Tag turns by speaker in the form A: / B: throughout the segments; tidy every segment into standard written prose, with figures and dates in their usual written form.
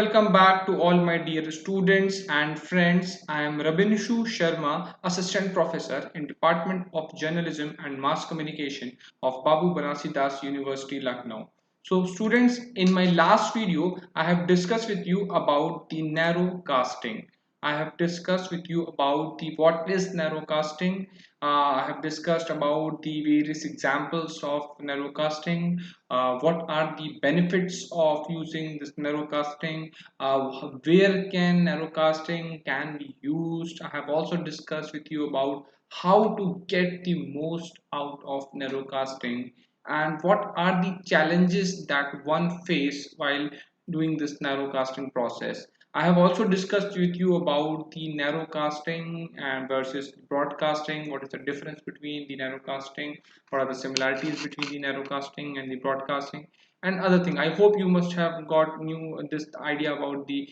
A: welcome back to all my dear students and friends. I am Rabinshu Sharma, Assistant Professor in Department of Journalism and Mass Communication of Babu Banasi Das University, Lucknow. So students, in my last video, I have discussed with you about the narrow casting. I have discussed with you about the what is narrow casting. I have discussed about the various examples of narrow casting, what are the benefits of using this narrowcasting, where can narrowcasting can be used. I have also discussed with you about how to get the most out of narrowcasting and what are the challenges that one face while doing this narrowcasting process. I have also discussed with you about the narrowcasting and versus broadcasting. What is the difference between the narrowcasting? What are the similarities between the narrowcasting and the broadcasting? And other thing. I hope you must have got new this idea about the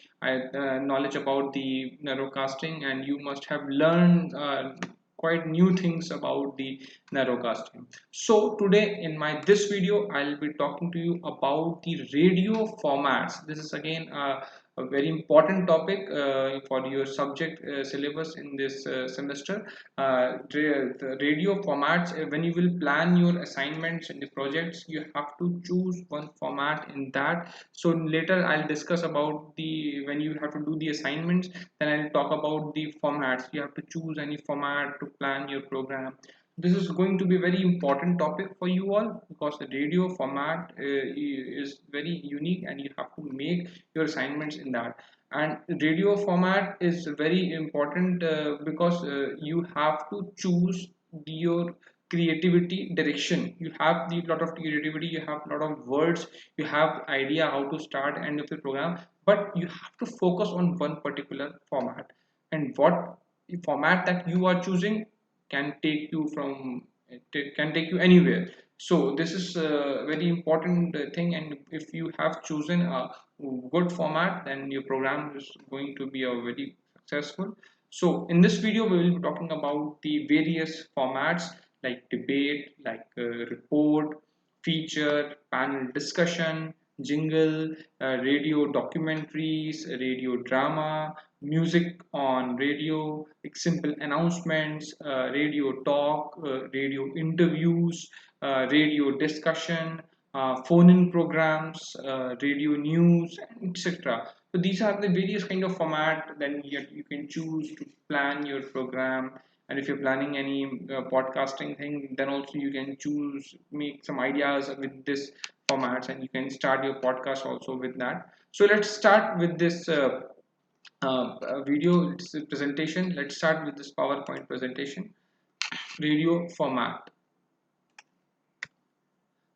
A: knowledge about the narrowcasting, and you must have learned quite new things about the narrowcasting. So today in my this video I'll be talking to you about the radio formats. This is again a very important topic for your subject syllabus in this semester. The radio formats, when you will plan your assignments and the projects, you have to choose one format in that. So later I'll discuss about the when you have to do the assignments, then I'll talk about the formats. You have to choose any format to plan your program. This is going to be a very important topic for you all because the radio format is very unique and you have to make your assignments in that. And radio format is very important because you have to choose your creativity direction. You have the lot of creativity, you have a lot of words, you have idea how to start end of the program, but you have to focus on one particular format. And what format that you are choosing can take you from can take you anywhere. So this is a very important thing, and if you have chosen a good format, then your program is going to be a very successful. So in this video we will be talking about the various formats like debate, like report, feature, panel discussion, jingle, radio documentaries, radio drama, music on radio, like simple announcements, radio talk, radio interviews, radio discussion, phone-in programs, radio news, etc. So these are the various kind of format. Then you can choose to plan your program. And if you're planning any podcasting thing, then also you can choose make some ideas with this formats, and you can start your podcast also with that. So let's start with this video. It's a presentation. Let's start with this PowerPoint presentation. Radio format.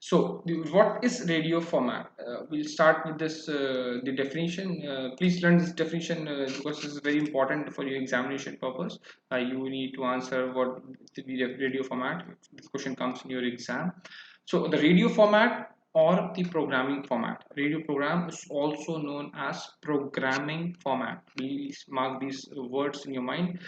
A: So what is radio format? We'll start with this the definition. Please learn this definition because this is very important for your examination purpose. You need to answer what the radio format if this question comes in your exam. So the radio format or the programming format. Radio program is also known as programming format. Please mark these words in your mind.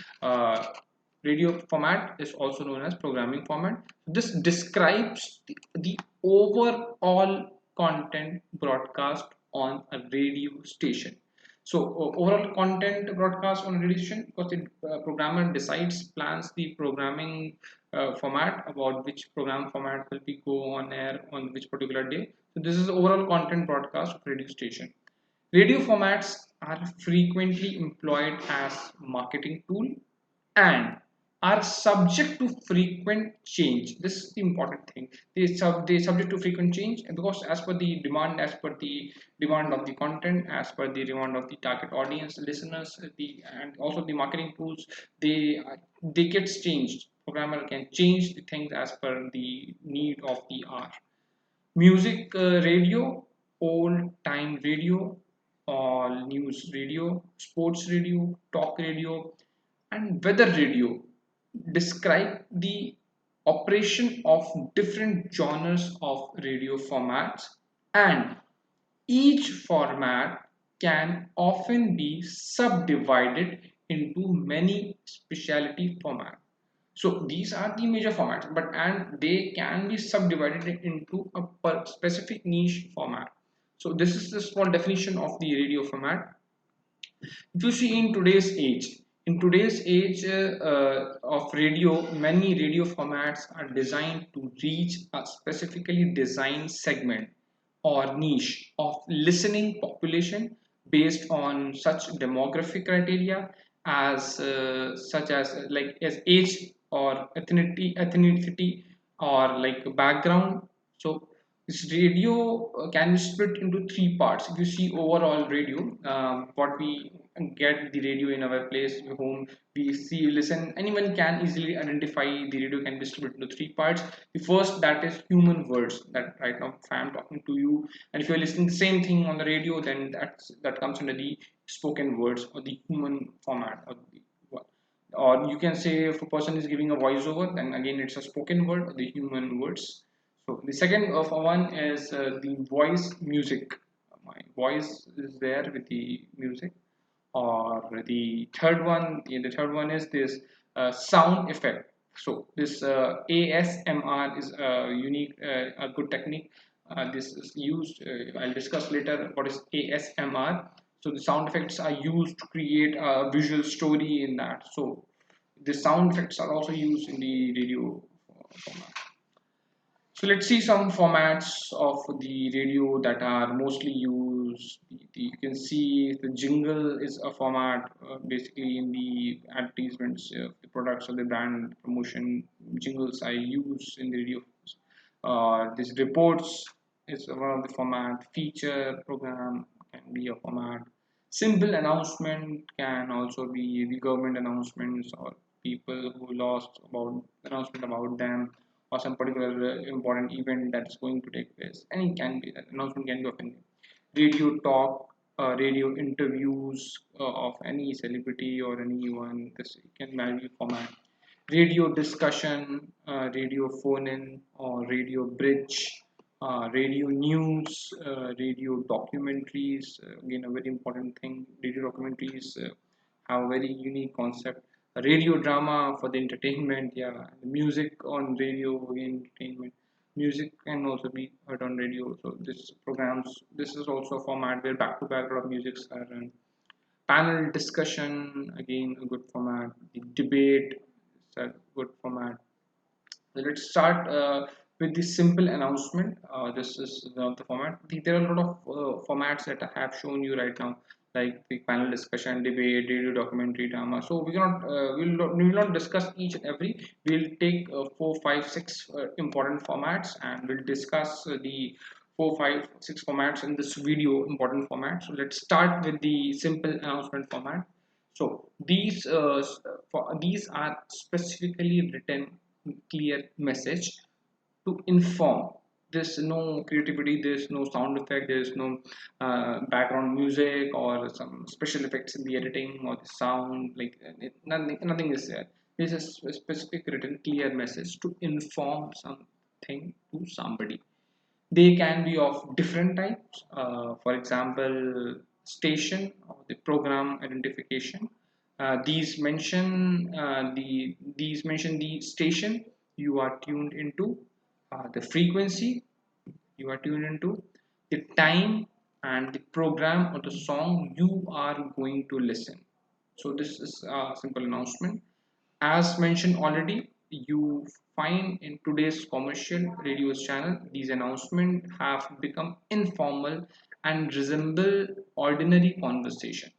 A: Radio format is also known as programming format. This describes the overall content broadcast on a radio station. So overall content broadcast on a radio station, because the programmer decides, plans the programming format about which program format will be go on air on which particular day. So this is overall content broadcast of radio station. Radio formats are frequently employed as marketing tool and are subject to frequent change. This is the important thing. They subject to frequent change, and because as per the demand, as per the demand of the content, as per the demand of the target audience, listeners, and also the marketing tools, they get changed. Programmer can change the things as per the need of the hour. Music radio, old time radio, all news radio, sports radio, talk radio, and weather radio describe the operation of different genres of radio formats, and each format can often be subdivided into many specialty formats. So these are the major formats, but and they can be subdivided into a specific niche format. So this is the small definition of the radio format. If you see in today's age of radio, many radio formats are designed to reach a specifically designed segment or niche of listening population based on such demographic criteria as such as like as age or ethnicity or like background. So this radio can be split into three parts. If you see overall radio, what we get the radio in our place, home, we see, listen, anyone can easily identify the radio can be split into three parts. The first, that is human words, that right now if I am talking to you and if you're listening the same thing on the radio, then that comes under the spoken words or the human format or you can say if a person is giving a voiceover, then again it's a spoken word, the human words. So the second of one is the voice music. My voice is there with the music. Or the third one is this sound effect. So this ASMR is a unique, a good technique. This is used. I'll discuss later what is ASMR. So the sound effects are used to create a visual story in that. So the sound effects are also used in the radio format. So let's see some formats of the radio that are mostly used. You can see the jingle is a format basically in the advertisements of the products or the brand promotion. Jingles are used in the radio. This reports is one of the format. Feature program can be a format. Simple announcement can also be the government announcements or people who lost about announcement about them or some particular important event that's going to take place. Any can be that announcement can be of any radio talk, radio interviews of any celebrity or anyone. This can vary format. Radio discussion, radio phone in, or radio bridge, radio news, radio documentaries. Again, a very important thing. Radio documentaries have a very unique concept. Radio drama for the entertainment, yeah. Music on radio, again, entertainment. Music can also be heard on radio. So this is also a format where back-to-back lot of musics are run. Panel discussion, again, a good format. The debate is a good format. So let's start with the simple announcement. This is the format. There are a lot of formats that I have shown you right now, like the panel discussion, debate, radio, documentary, drama. So we will not discuss each and every. We'll take four, five, six important formats, and we'll discuss the four, five, six formats in this video, important format. So let's start with the simple announcement format. So these are specifically written clear message to inform. There's no creativity, there's no sound effect, there's no background music or some special effects in the editing or the sound, like nothing is there. This is a specific written clear message to inform something to somebody. They can be of different types. For example, station or the program identification. These mention the station you are tuned into, the frequency you are tuned into, the time, and the program or the song you are going to listen. So this is a simple announcement. As mentioned already, you find in today's commercial radio channel, these announcements have become informal and resemble ordinary conversation.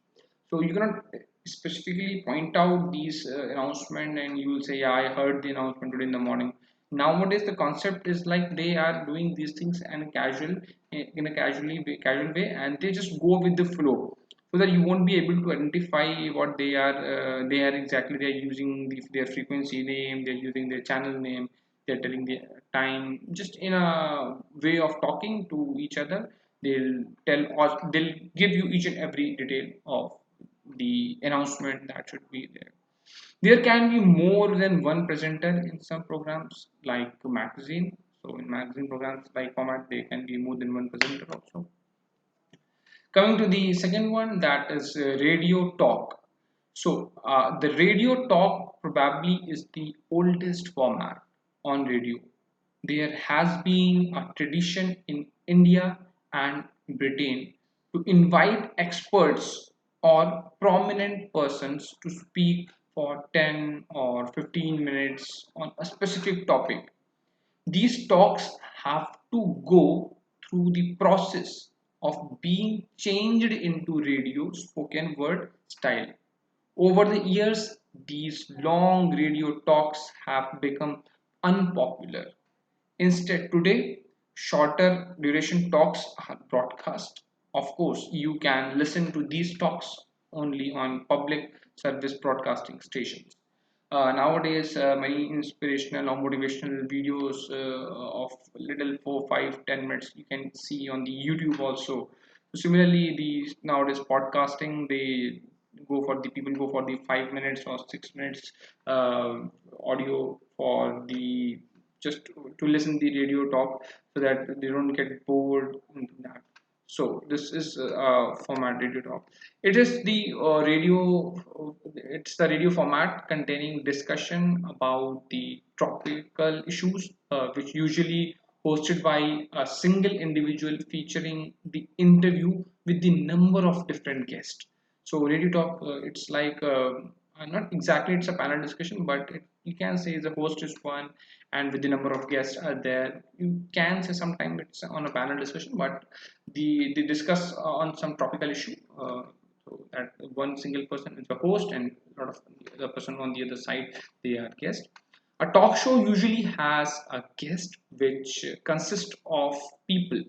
A: So you cannot specifically point out these announcement and you will say, yeah, I heard the announcement today in the morning. Nowadays, the concept is like they are doing these things in a casual way, and they just go with the flow, so that you won't be able to identify what they are exactly. They are using their frequency name, they're using their channel name, they're telling the time, just in a way of talking to each other. They'll give you each and every detail of the announcement that should be there. There can be more than one presenter in some programs like magazine. So in magazine programs like format, there can be more than one presenter also. Coming to the second one, that is radio talk. So the radio talk probably is the oldest format on radio. There has been a tradition in India and Britain to invite experts or prominent persons to speak for 10 or 15 minutes on a specific topic. These talks have to go through the process of being changed into radio spoken word style. Over the years, these long radio talks have become unpopular. Instead, today, shorter duration talks are broadcast. Of course, you can listen to these talks only on public service broadcasting stations. Nowadays, many inspirational or motivational videos of little 4, 5, 10 minutes you can see on the YouTube also. So similarly, these nowadays podcasting, they go for the people go for the 5 minutes or 6 minutes audio for the just to listen the radio talk so that they don't get bored into that. So this is format radio talk. It is the it's the radio format containing discussion about the topical issues, which usually hosted by a single individual featuring the interview with the number of different guests. So radio talk, it's like not exactly it's a panel discussion, but you can say the host is one, and with the number of guests are there, you can say sometimes it's on a panel discussion, but they discuss on some topical issue. So that one single person is the host, and a lot of the person on the other side they are guest. A talk show usually has a guest which consists of people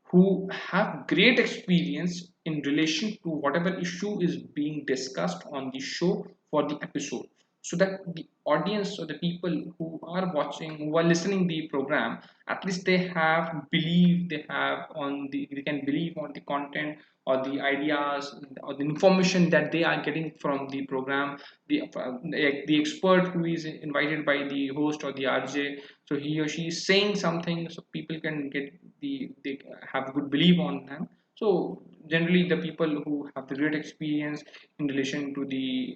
A: who have great experience in relation to whatever issue is being discussed on the show for the episode, so that the audience or the people who are watching, who are listening the program, at least they have on the they can believe on the content or the ideas or the information that they are getting from the program. The expert who is invited by the host or the RJ, so he or she is saying something, so people can get they have good belief on them. So generally the people who have the great experience in relation to the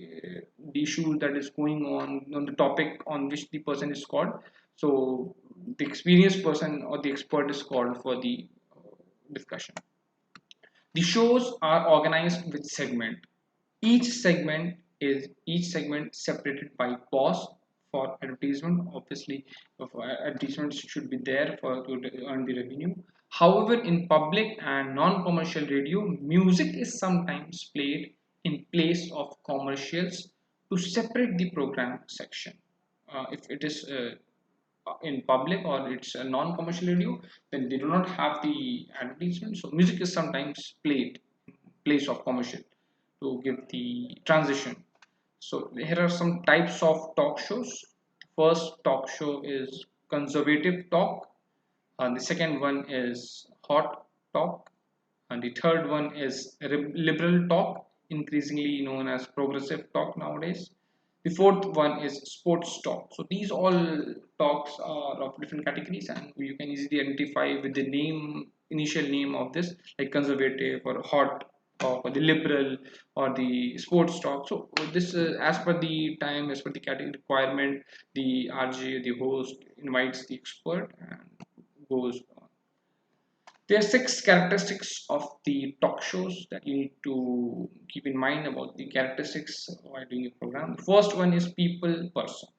A: issue that is going on the topic on which the person is called, so the experienced person or the expert is called for the discussion. The shows are organized with segment. Each segment separated by pause for advertisement. Obviously, advertisements should be there for to earn the revenue. However, in public and non-commercial radio, music is sometimes played in place of commercials to separate the program section. If it is in public or it's a non-commercial radio, then they do not have the advertisement. So music is sometimes played in place of commercial to give the transition. So here are some types of talk shows. First talk show is conservative talk. The second one is hot talk. And the third one is liberal talk, increasingly known as progressive talk nowadays. The fourth one is sports talk. So these all talks are of different categories, and you can easily identify with the name, initial name of this, like conservative or hot talk or the liberal or the sports talk. So this, as per the time, as per the category requirement, the RJ, the host, invites the expert and goes. There are six characteristics of the talk shows that you need to keep in mind about the characteristics while doing a program. The first one is people person.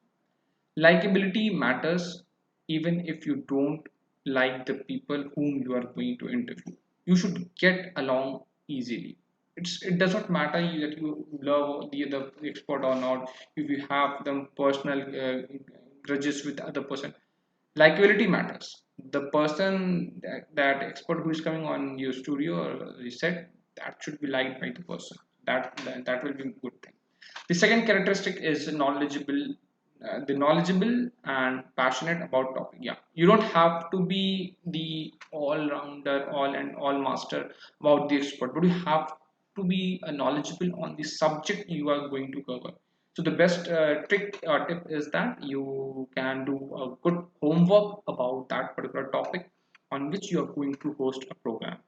A: Likability matters even if you don't like the people whom you are going to interview. You should get along easily. It does not matter that you love the other expert or not. If you have them personal grudges with the other person, likability matters. The person that expert who is coming on your studio or your set, that should be liked by the person. That will be a good thing. The second characteristic is knowledgeable. The knowledgeable and passionate about topic. Yeah, you don't have to be the all rounder, all and all master about the expert, but you have to be knowledgeable on the subject you are going to cover. So the best trick or tip is that you can do a good homework about that particular topic on which you are going to host a program.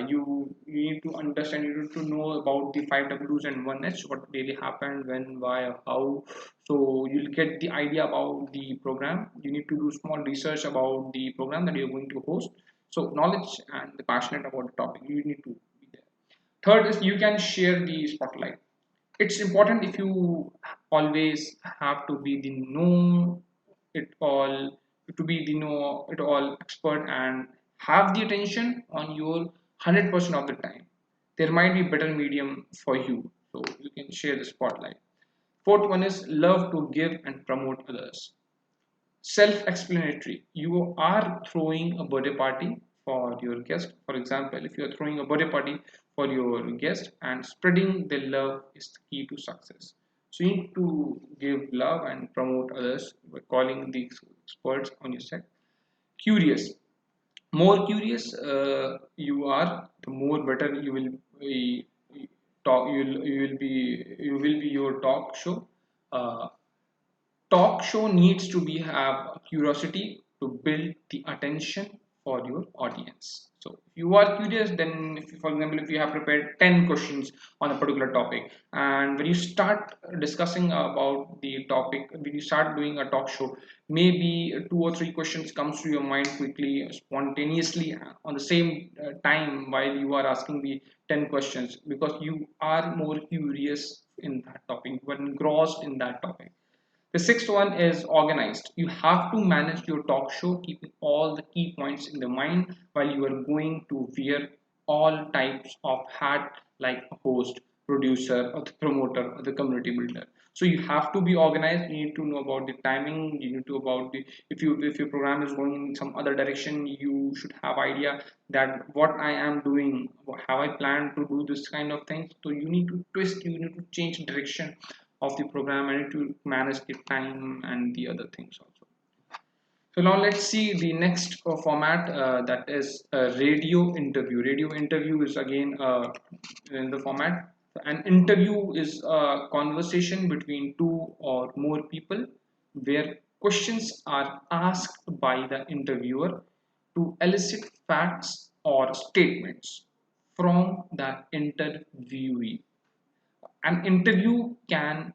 A: You need to understand, you need to know about the five W's and one H, what really happened, when, why, how. So you'll get the idea about the program. You need to do small research about the program that you're going to host. So knowledge and the passionate about the topic, you need to be there. Third is you can share the spotlight. It's important if you always have to be the know it all, to be the know it all expert and have the attention on your 100% of the time. There might be better medium for you, so you can share the spotlight. Fourth one is love to give and promote others. Self-explanatory. You are throwing a birthday party for your guest. For example, if you are throwing a birthday party for your guest, and spreading the love is the key to success. So you need to give love and promote others by calling the experts on your set. Curious. More curious you are, the more better you will be talk. You will be your talk show. Uh, Talk show needs to be have curiosity to build the attention for your audience. So if you are curious, then if, for example, if you have prepared 10 questions on a particular topic, and when you start discussing about the topic, when you start doing a talk show, maybe two or three questions comes to your mind quickly, spontaneously, on the same time while you are asking the 10 questions, because you are more curious in that topic, you are engrossed in that topic. The sixth one is organized. You have to manage your talk show, keeping all the key points in the mind while you are going to wear all types of hat like a host, producer, or the promoter, or the community builder. So you have to be organized. You need to know about the timing. You need to about the if your program is going in some other direction, you should have idea that what I am doing, how I plan to do this kind of things. So you need to twist. You need to change direction of the program and to manage the time and the other things also. So now let's see the next format, that is a radio interview. Radio interview is again in the format. An interview is a conversation between two or more people where questions are asked by the interviewer to elicit facts or statements from the interviewee. An interview can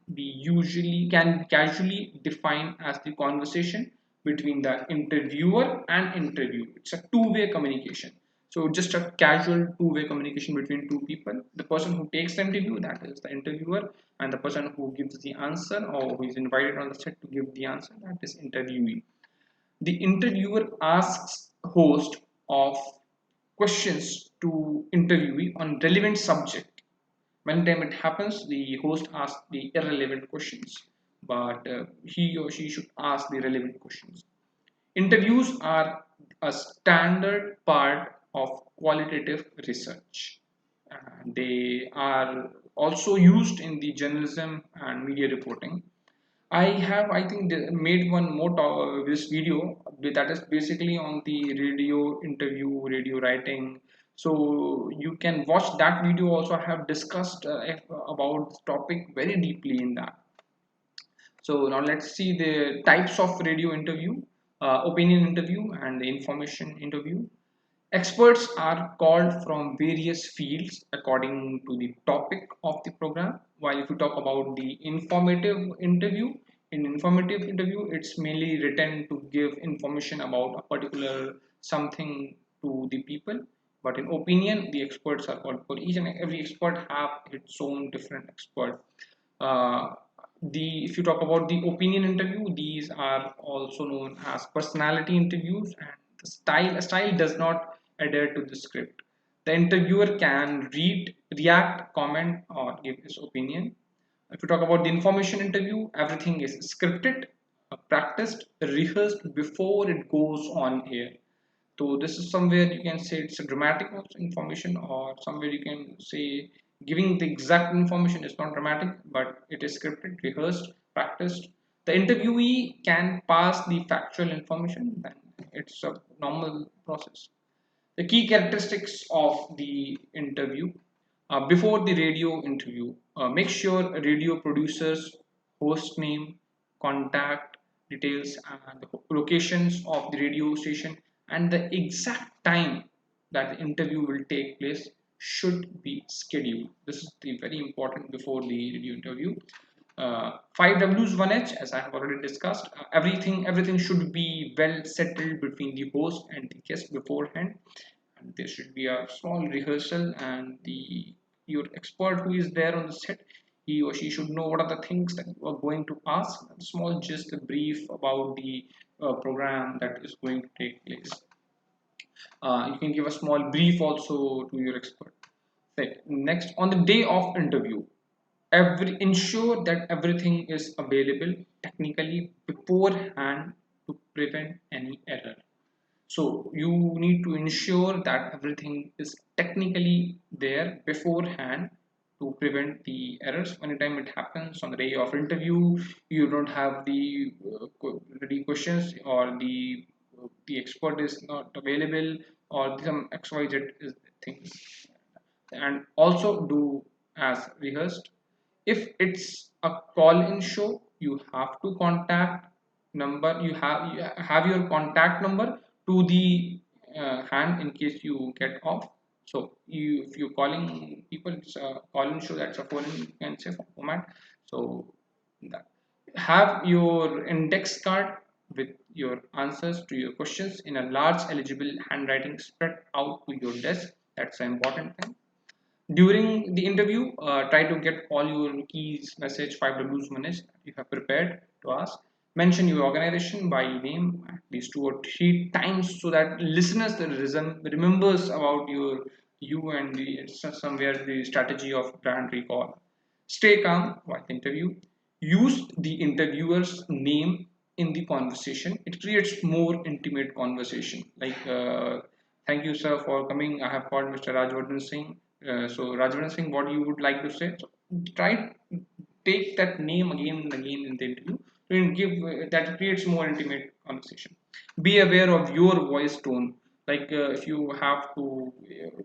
A: casually defined as the conversation between the interviewer and interview. It's a two-way communication. So just a casual two-way communication between two people. The person who takes the interview, that is the interviewer, and the person who gives the answer or who is invited on the set to give the answer, that is interviewee. The interviewer asks host of questions to interviewee on relevant subject. Many time it happens, the host asks the irrelevant questions, but he or she should ask the relevant questions. Interviews are a standard part of qualitative research. They are also used in the journalism and media reporting. I think, made one more this video that is basically on the radio interview, radio writing. So you can watch that video. Also, I have discussed about this topic very deeply in that. So now let's see the types of radio interview, opinion interview, and the information interview. Experts are called from various fields according to the topic of the program. While if you talk about the informative interview, it's mainly written to give information about a particular something to the people. But in opinion, the experts are called, for each and every expert have its own different expert. Uh, the If you talk about the opinion interview, these are also known as personality interviews, and the style does not adhere to the script. The interviewer can react, comment, or give his opinion. If you talk about the information interview, everything is scripted, practiced, rehearsed before it goes on air. So this is somewhere you can say it's a dramatic information, or somewhere you can say giving the exact information is not dramatic, but it is scripted, rehearsed, practiced. The interviewee can pass the factual information, then it's a normal process. The key characteristics of the interview, before the radio interview, make sure radio producers, host name, contact details, and the locations of the radio station and the exact time that the interview will take place should be scheduled. This is the very important before the radio interview. Five W's, one H, as I have already discussed. Everything should be well settled between the host and the guest beforehand, and there should be a small rehearsal, and the your expert who is there on the set, he or she should know what are the things that you are going to ask. A small, just a brief about the program that is going to take place. You can give a small brief also to your expert. Right. Next, on the day of interview, ensure that everything is available technically beforehand to prevent any error. So you need to ensure that everything is technically there beforehand to prevent the errors. Anytime it happens on the day of interview, you don't have the ready questions, or the expert is not available, or some XYZ is things. And also do as rehearsed. If it's a call-in show, you have to contact number. You have your contact number to the hand in case you get off. So if you're calling people, it's a call-in show. That's a phone, you can say, format. So that, have your index card with your answers to your questions in a large eligible handwriting spread out to your desk. That's an important thing. During the interview, try to get all your keys, message, 5 W's managed you have prepared to ask. Mention your organization by name at least 2 or 3 times so that listeners remembers about you and somewhere the strategy of brand recall. Stay calm while the interview. Use the interviewer's name in the conversation. It creates more intimate conversation. Like, thank you, sir, for coming. I have called Mr. Rajvardhan Singh. So, Rajvardhan Singh, what you would like to say? So, try take that name again and again in the interview to give that creates more intimate conversation. Be aware of your voice tone. Like, if you have to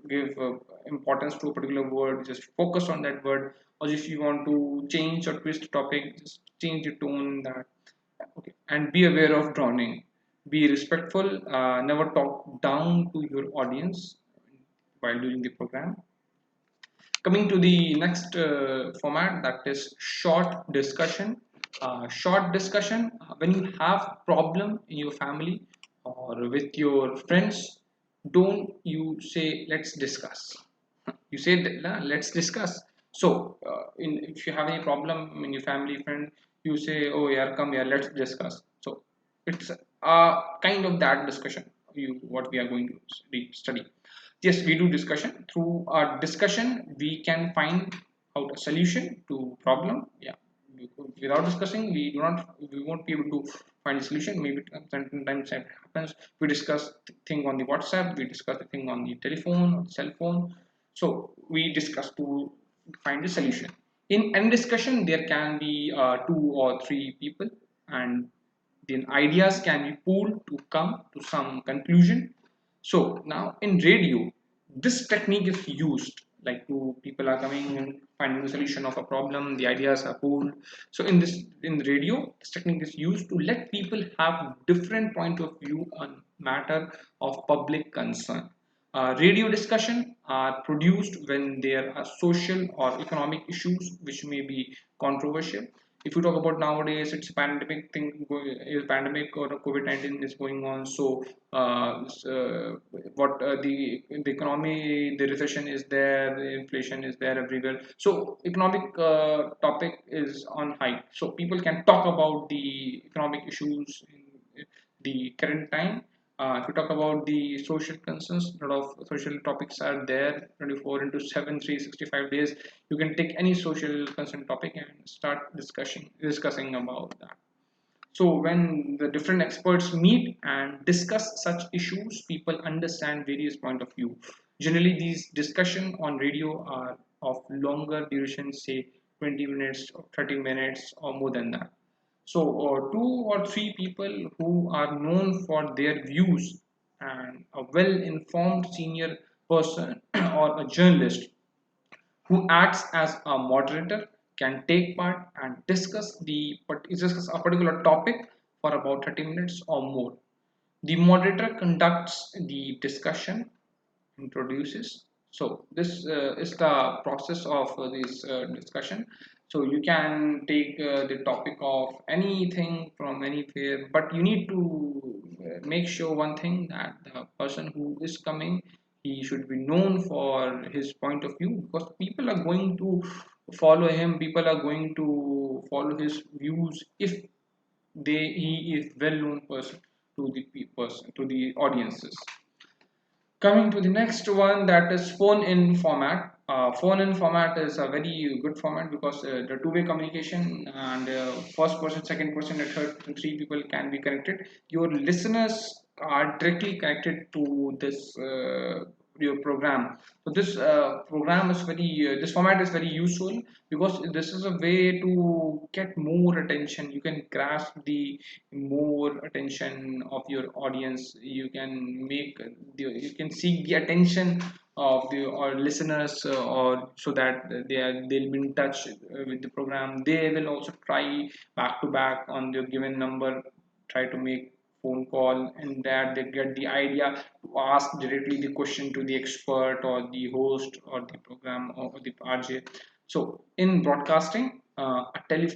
A: give importance to a particular word, just focus on that word. Or if you want to change or twist the topic, just change the tone. That okay. And be aware of drowning. Be respectful. Never talk down to your audience while doing the program. Coming to the next format, that is short discussion. Short discussion, when you have problem in your family or with your friends, don't you say let's discuss. You say let's discuss. So if you have any problem in your family friend, you say, oh yeah, come here, let's discuss. So it's kind of that discussion what we are going to study. Yes, we do discussion. Through our discussion we can find out a solution to problem. Yeah, without discussing we won't be able to find a solution. Maybe sometimes it happens, we discuss the thing on the WhatsApp, we discuss the thing on the telephone or the cell phone. So we discuss to find a solution. In any discussion there can be 2 or 3 people, and then ideas can be pooled to come to some conclusion. So now in radio, this technique is used, like two people are coming and finding the solution of a problem, the ideas are pooled. So in radio, this technique is used to let people have different point of view on matter of public concern. Radio discussion are produced when there are social or economic issues which may be controversial. If you talk about nowadays, it's a pandemic thing, is pandemic or COVID-19 is going on. So what the economy, the recession is there, the inflation is there everywhere. So economic topic is on high. So people can talk about the economic issues in the current time. If you talk about the social concerns, a lot of social topics are there 24 into 7, 365 days. You can take any social concern topic and start discussing about that. So when the different experts meet and discuss such issues, people understand various point of view. Generally, these discussion on radio are of longer duration, say 20 minutes or 30 minutes or more than that. So 2 or 3 people who are known for their views and a well-informed senior person or a journalist who acts as a moderator can take part and discuss a particular topic for about 30 minutes or more. The moderator conducts the discussion, introduces. So this is the process of this discussion. So you can take the topic of anything from anywhere, but you need to make sure one thing, that the person who is coming, he should be known for his point of view, because people are going to follow him, people are going to follow his views if he is well known person to the person, to the audiences. Coming to the next one, that is phone in format. Phone in format is a very good format because the two-way communication, and first person, second person, and third person, three people can be connected. Your listeners are directly connected to this your program. So this program is this format is very useful because this is a way to get more attention. You can grasp the more attention of your audience. You can you can seek the attention of the or listeners, or so that they'll be in touch with the program. They will also try back to back on the given number, try to make phone call, and that they get the idea to ask directly the question to the expert or the host or the program or the RJ. So in broadcasting, a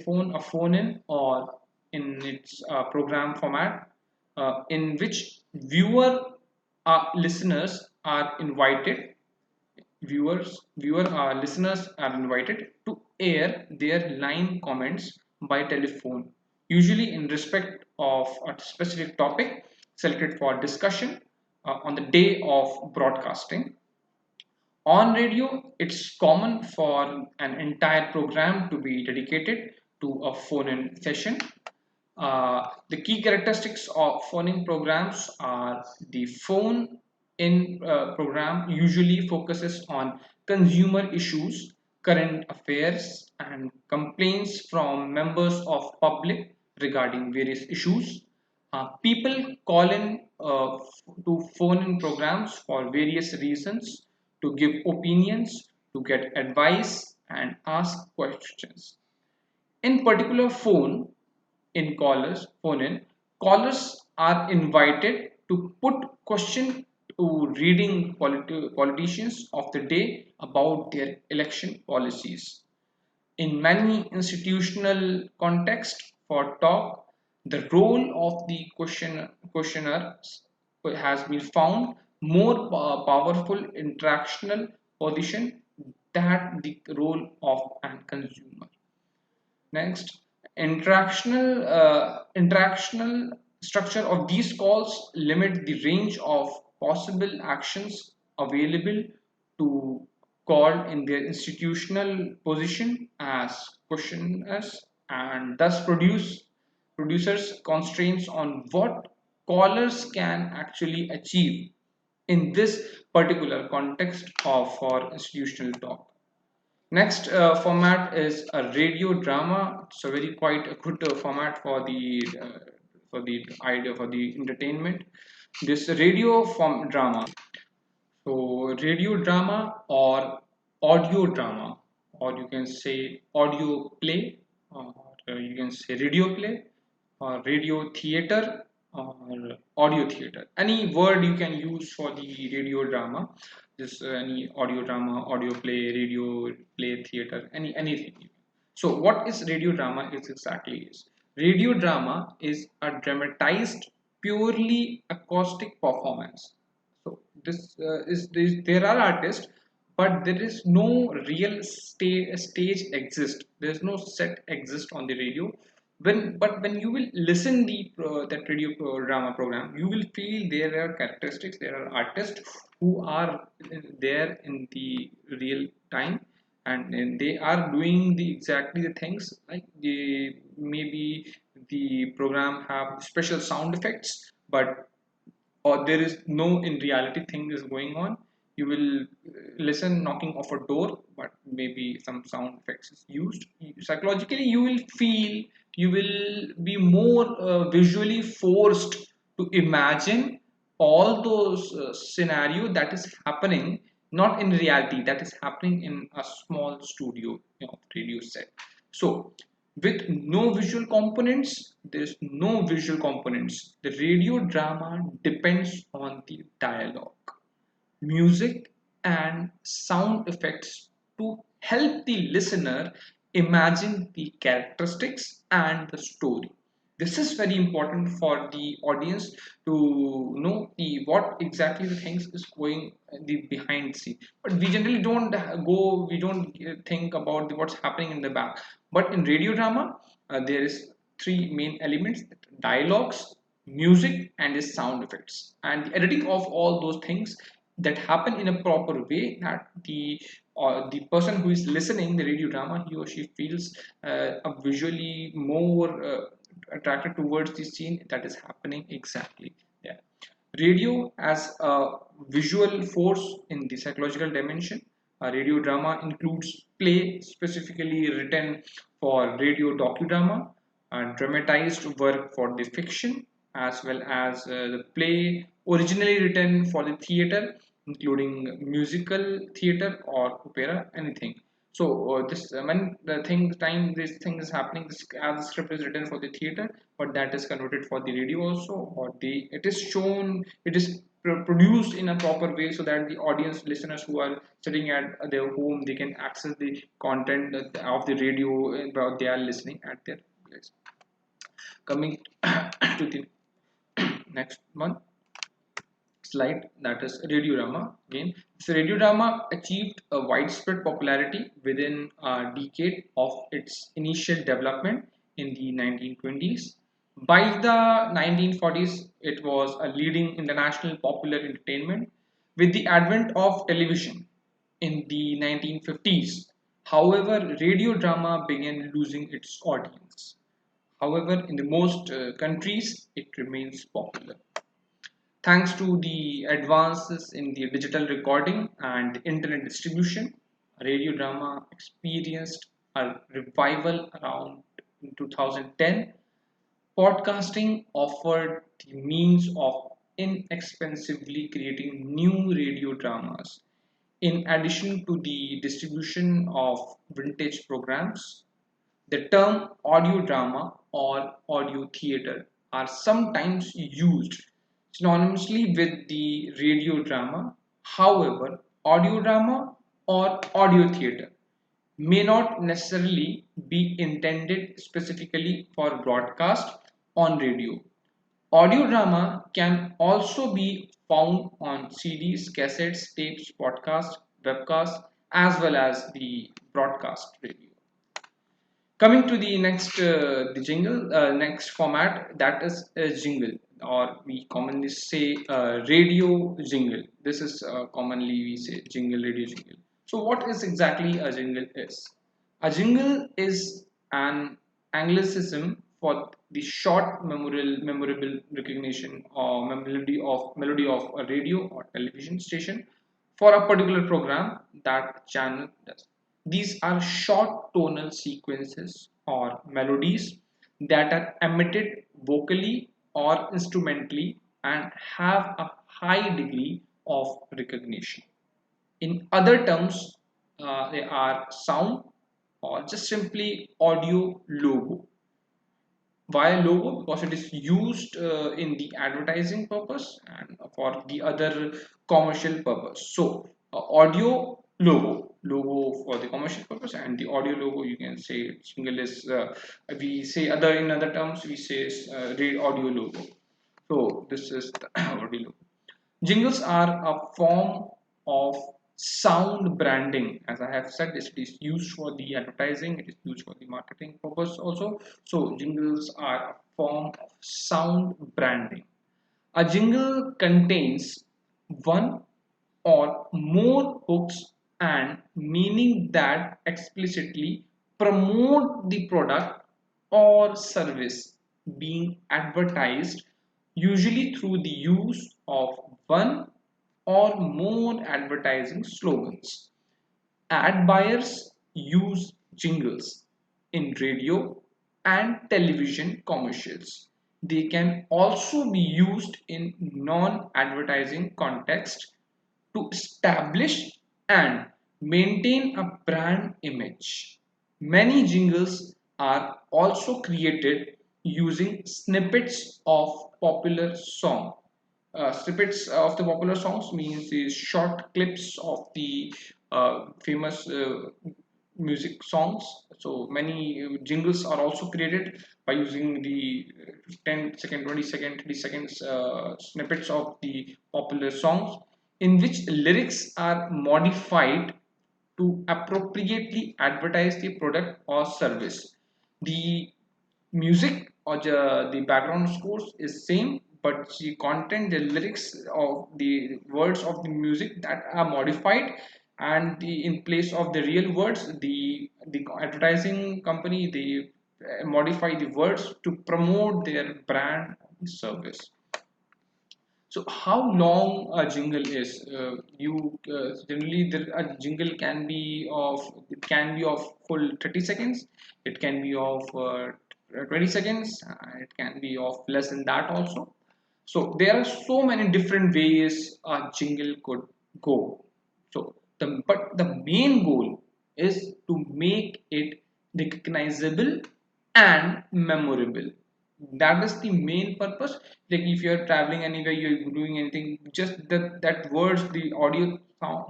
A: phone in, or in its program format, in which listeners are invited, listeners are invited to air their line comments by telephone, usually in respect of a specific topic selected for discussion on the day of broadcasting. On radio, it's common for an entire program to be dedicated to a phone-in session. The key characteristics of phone-in programs are: the phone-in program usually focuses on consumer issues, current affairs, and complaints from members of public regarding various issues. People call in to phone-in programs for various reasons: to give opinions, to get advice, and ask questions. In particular, phone in, callers are invited to put question to politicians of the day about their election policies. In many institutional contexts for talk, the role of the questioner has been found more powerful interactional position than the role of an consumer. Next, interactional structure of these calls limit the range of possible actions available to call in their institutional position as questioners, and thus producers constraints on what callers can actually achieve in this particular context of for institutional talk. Next format is a radio drama. It's a very quite a good format for the idea for the entertainment. This radio form drama. So radio drama or audio drama, or you can say audio play, or you can say radio play, or radio theater, or audio theater. Any word you can use for the radio drama. Just any audio drama, audio play, radio play, theater, anything. So what is radio drama is exactly is. Radio drama is a dramatized, purely acoustic performance. So there are artists, but there is no real stage exist. There is no set exist on the radio. When you will listen the that radio drama program, you will feel there are characteristics. There are artists who are there in the real time, and they are doing the exactly the things like maybe the program have special sound effects, but or there is no in reality thing is going on. You will listen knocking of a door, but maybe some sound effects is used. Psychologically you will feel, you will be more visually forced to imagine all those scenario that is happening, not in reality, that is happening in a small studio, radio set. So with no visual components, there is no visual components. The radio drama depends on the dialogue, music, and sound effects to help the listener imagine the characteristics and the story. This is very important for the audience to know the what exactly the things is going the behind the scene. But we generally don't go, we don't think about what's happening in the back. But in radio drama, there is three main elements: dialogues, music, and the sound effects. And the editing of all those things that happen in a proper way, that the person who is listening the radio drama, he or she feels a visually more attracted towards the scene that is happening exactly there. Radio as a visual force in the psychological dimension. A radio drama includes play specifically written for radio docudrama, dramatized work for the fiction, as well as the play originally written for the theater, including musical theater or opera, anything. So this when the thing time this thing is happening, this as the script is written for the theater, but that is converted for the radio also, or the it is shown, it is produced in a proper way so that the audience listeners who are sitting at their home, they can access the content of the radio while they are listening at their place. Coming to the next one slide, that is radiorama. Again, this radiorama achieved a widespread popularity within a decade of its initial development in the 1920s. By the 1940s, it was a leading international popular entertainment. With the advent of television in the 1950s, however, radio drama began losing its audience. However, in the most countries, it remains popular. Thanks to the advances in the digital recording and internet distribution, radio drama experienced a revival around 2010. Podcasting offered the means of inexpensively creating new radio dramas. In addition to the distribution of vintage programs, the term audio drama or audio theater are sometimes used synonymously with the radio drama. However, audio drama or audio theater may not necessarily be intended specifically for broadcast on radio. Audio drama can also be found on CDs, cassettes, tapes, podcasts, webcasts, as well as the broadcast radio. Coming to the next, the jingle, next format, that is a jingle, or we commonly say radio jingle. This is commonly we say jingle, radio jingle. So, what is exactly a jingle is? A jingle is an anglicism for the short, memorable recognition or melody of a radio or television station for a particular program that channel does. These are short tonal sequences or melodies that are emitted vocally or instrumentally and have a high degree of recognition. In other terms, they are sound or just simply audio logo. Why logo? Because it is used in the advertising purpose and for the other commercial purpose. So audio logo for the commercial purpose, and the audio logo, you can say jingle is we say other in other terms we say audio logo. So this is the audio logo. Jingles are a form of sound branding. As I have said, it is used for the advertising, it is used for the marketing purpose also. So, jingles are a form of sound branding. A jingle contains one or more hooks and meaning that explicitly promote the product or service being advertised, usually through the use of one or more advertising slogans. Ad buyers use jingles in radio and television commercials. They can also be used in non advertising context to establish and maintain a brand image. Many jingles are also created using snippets of popular song. Snippets of the popular songs means these short clips of the famous music songs. So many jingles are also created by using the 10-second, 20-second, 30 seconds snippets of the popular songs, in which lyrics are modified to appropriately advertise the product or service. The music or the background scores is same, but the content, the lyrics of the words of the music that are modified, and in place of the real words, the advertising company, they modify the words to promote their brand service. So how long a jingle is? You generally a jingle can be of, it can be of full 30 seconds. It can be of 20 seconds. It can be of less than that also. So there are so many different ways a jingle could go. So the main goal is to make it recognizable and memorable. That is the main purpose. Like if you're traveling anywhere, you're doing anything, just that words, the audio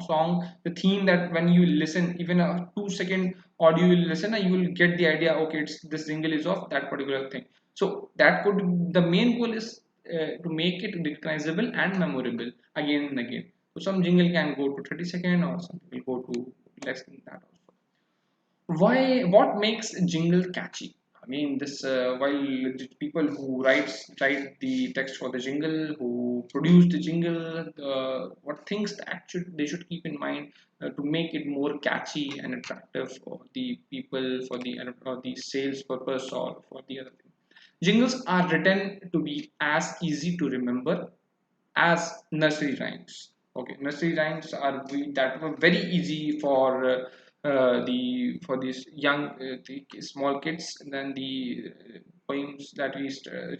A: song, the theme, that when you listen, even a 2 second audio you listen, and you will get the idea, okay, it's this jingle is of that particular thing. So that could, the main goal is to make it recognizable and memorable again and again. So some jingle can go to 30 second, or some will go to less than that also. Why? What makes a jingle catchy? I mean, this while the people who write the text for the jingle, who produce the jingle, what things that should they should keep in mind to make it more catchy and attractive for the people, for the sales purpose, or for the other thing. Jingles are written to be as easy to remember as nursery rhymes. Okay, nursery rhymes are that were very easy for these young the small kids. And then the poems that we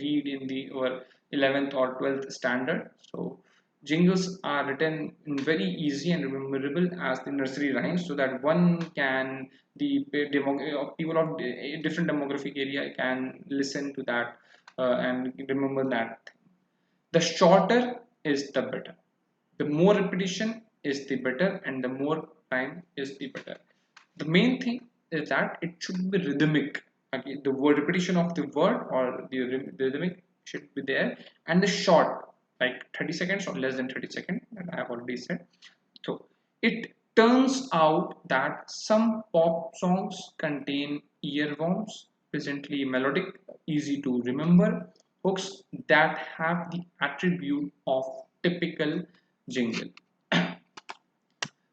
A: read in the our 11th or 12th standard. So jingles are written in very easy and memorable as the nursery rhymes, so that one can, people of different demographic area can listen to that and remember that. The shorter is the better. The more repetition is the better, and the more time is the better. The main thing is that it should be rhythmic. Okay, the word repetition of the word or the rhythmic should be there, and the short, like 30 seconds or less than 30 seconds, that I have already said. So it turns out that some pop songs contain earworms, presently melodic, easy to remember hooks that have the attribute of typical jingle.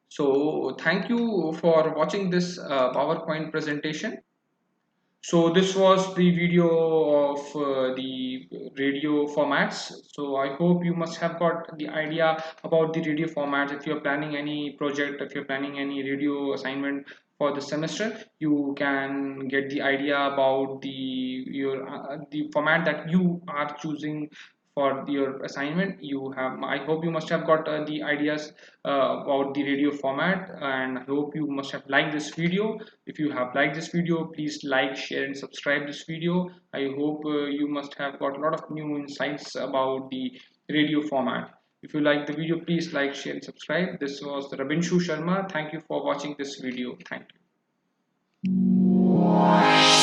A: So thank you for watching this PowerPoint presentation. So this was the video of the radio formats. So I hope you must have got the idea about the radio formats. If you're planning any project, if you're planning any radio assignment for the semester, you can get the idea about the format that you are choosing for your assignment. You have, I hope you must have got the ideas about the radio format, and I hope you must have liked this video. If you have liked this video, please like, share and subscribe this video. I hope you must have got a lot of new insights about the radio format. If you like the video, please like, share and subscribe. This was Rabinshu Sharma. Thank you for watching this video. Thank you.